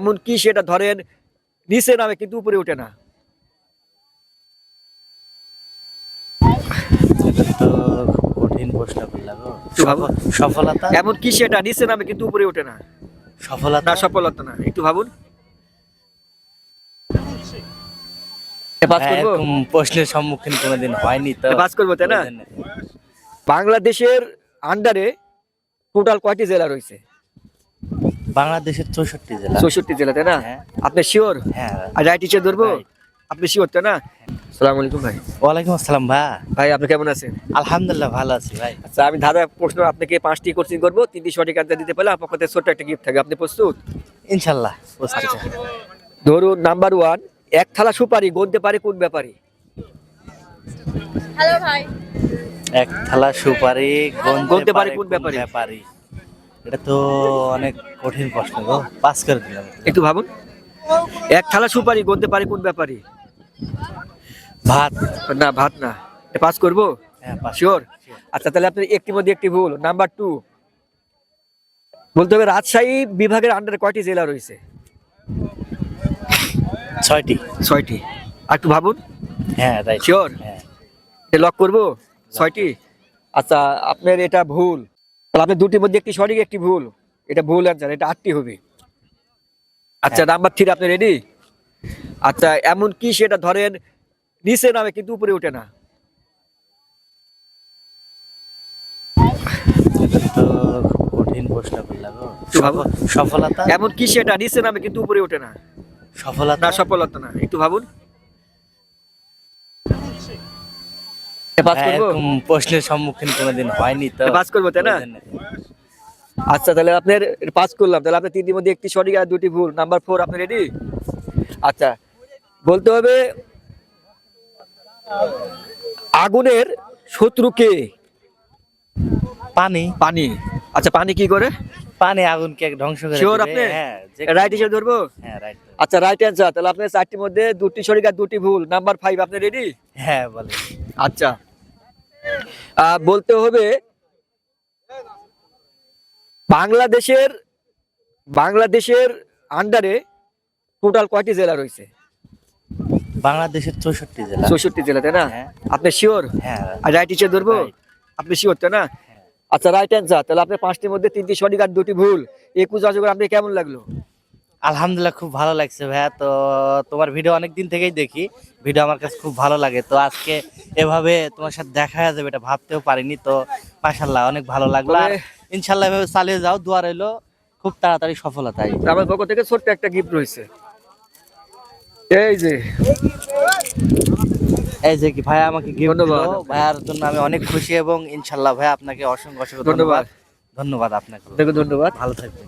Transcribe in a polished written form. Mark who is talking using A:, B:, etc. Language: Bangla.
A: এমন কি সেটা ধরেন নিচে নামে কিন্তু উপরে ওঠে না।
B: এটা তো খুব কঠিন প্রশ্ন করলা গো।
A: একটু ভাবুন।
B: সফলতা।
A: এমন কি সেটা নিচে নামে কিন্তু উপরে ওঠে না।
B: সফলতা।
A: না, সফলতা না। একটু ভাবুন। পাস
B: হ্যাঁ,
A: করবো,
B: এরকম প্রশ্নের সম্মুখীন কোনোদিন হয়নি তো।
A: পাস করবো তাই না? বাংলাদেশের আন্ডারে টোটাল কয়টি জেলা রয়েছে?
B: বাংলাদেশের 64 জেলা।
A: 64 জেলা, তাই না?
B: হ্যাঁ।
A: আপনি শিওর?
B: হ্যাঁ।
A: আর রাইট টিচার ধরবো?
B: Right.
A: আপনি শিওর তাই না? আসসালামু আলাইকুম ভাই।
B: ওয়ালাইকুম আসসালাম ভাই।
A: ভাই আপনি কেমন আছেন?
B: আলহামদুলিল্লাহ ভালো আছি ভাই।
A: আচ্ছা, আমি ধাঁধা প্রশ্ন আপনাকে 5টি কোশ্চেন করবো, 3টি সঠিক অ্যান্সার দিতে পারলে আপনার কাছে ছোট্ট একটা গিফট থাকবে। আপনি প্রস্তুত?
B: ইনশাল্লাহ প্রস্তুত।
A: আচ্ছা, ধরুন নাম্বার 1, এক থালা সুপারি গুনতে পারে কোন ব্যাপারী?
C: হ্যালো ভাই।
B: এক থালা সুপারি
A: গুনতে পারে
B: কোন
A: কোন ব্যাপারী?
B: ব্যাপারী? এটা তো অনেক কঠিন প্রশ্ন গো, পাস করে দিলাম।
A: একটু ভাবুন। এক থালা সুপারি গুনতে পারে কোন ব্যাপারী?
B: ভাত।
A: না, ভাত না। এটা পাস করবো?
B: হ্যাঁ, পাস।
A: শিওর? আচ্ছা, তাহলে আপনার একটির মধ্যে একটি ভুল। নাম্বার 2, বলতে হবে রাজশাহী বিভাগের আন্ডারে কয়টি জেলা রয়েছে?
B: 6টি।
A: 6টি। আর একটু ভাবুন।
B: হ্যাঁ রাইট।
A: শিওর?
B: হ্যাঁ।
A: লক করবো? 6টি। আচ্ছা, আপনার এটা ভুল। তাহলে আপনার দুটির মধ্যে একটি সঠিক, একটি ভুল। এটা ভুল অ্যান্সার, এটা 8টি হবে। আচ্ছা, নাম্বার 3, আপনি রেডি? আচ্ছা, এমন কি সেটা ধরেন নিচে নামে কিন্তু উপরে ওঠে না।
B: এটা তো খুব কঠিন প্রশ্ন করলা গো।
A: একটু ভাবুন।
B: সফলতা।
A: এমন কি সেটা নিচে নামে কিন্তু উপরে ওঠে না।
B: সফলতা।
A: না, সফলতা না। একটু ভাবুন। পাস
B: হ্যাঁ,
A: করবো?
B: এরকম প্রশ্নের সম্মুখীন কোনোদিন হয়নি তো।
A: পাস করবো তাই না? আচ্ছা, তাহলে আপনার পাস করলাম। তাহলে আপনার 3টির মধ্যে একটি সঠিক আর 2টি ভুল। নাম্বার 4, আপনি রেডি? আচ্ছা, বলতে হবে আগুনের শত্রু কে?
B: পানি।
A: পানি। আচ্ছা, পানি কি করে?
B: পানি আগুনকে ধ্বংস করে
A: শিওর
B: দিবে।
A: আপনি?
B: হ্যাঁ,
A: রাইট হিসেবে ধরবো?
B: হ্যাঁ রাইট।
A: আচ্ছা, রাইট অ্যান্সার। তাহলে আপনার 4টির মধ্যে 2টি সঠিক আর 2টি ভুল। নাম্বার 5, আপনি রেডি?
B: হ্যাঁ বলে।
A: আচ্ছা, বলতে হবে বাংলাদেশের বাংলাদেশের আন্ডারে টোটাল কয়টি জেলা রয়েছে?
B: বাংলাদেশের 64 জেলা।
A: 64 জেলা, তাই না?
B: হ্যাঁ।
A: আপনি শিওর?
B: হ্যাঁ।
A: আর রাইট হিসেবে ধরবো?
B: Right.
A: আপনি শিওর তাই না? আচ্ছা, রাইট অ্যান্সার। তাহলে আপনার 5টির মধ্যে 3টি সঠিক আর 2টি ভুল। 21 অজগর, আপনি কেমন লাগলো?
B: আলহামদুলিল্লাহ খুব ভালো লাগছে ভাইয়া। তো তোমার ভিডিও অনেক দিন থেকেই দেখি, ভিডিও আমার কাছে খুব ভালো লাগে। তো আজকে এভাবে তোমার সাথে দেখা হয়ে যাবে এটা ভাবতেও পারিনি। তো মাশাআল্লাহ অনেক ভালো লাগলো। আর ইনশাআল্লাহ এভাবে চালিয়ে যাও, দোয়া রইলো খুব তাড়াতাড়ি সফলতায়।
A: আমার পক্ষ থেকে ছোট্ট একটা গিফট রয়েছে। এই যে
B: এই যে কি ভাইয়া আমাকে গিফট দিল,
A: ধন্যবাদ।
B: ভাইয়ার জন্য আমি অনেক খুশি এবং ইনশাআল্লাহ ভাইয়া আপনাকে অসংখ্য অসংখ্য
A: ধন্যবাদ।
B: ধন্যবাদ আপনাকে।
A: ধন্যবাদ।
B: ভালো থাকবেন।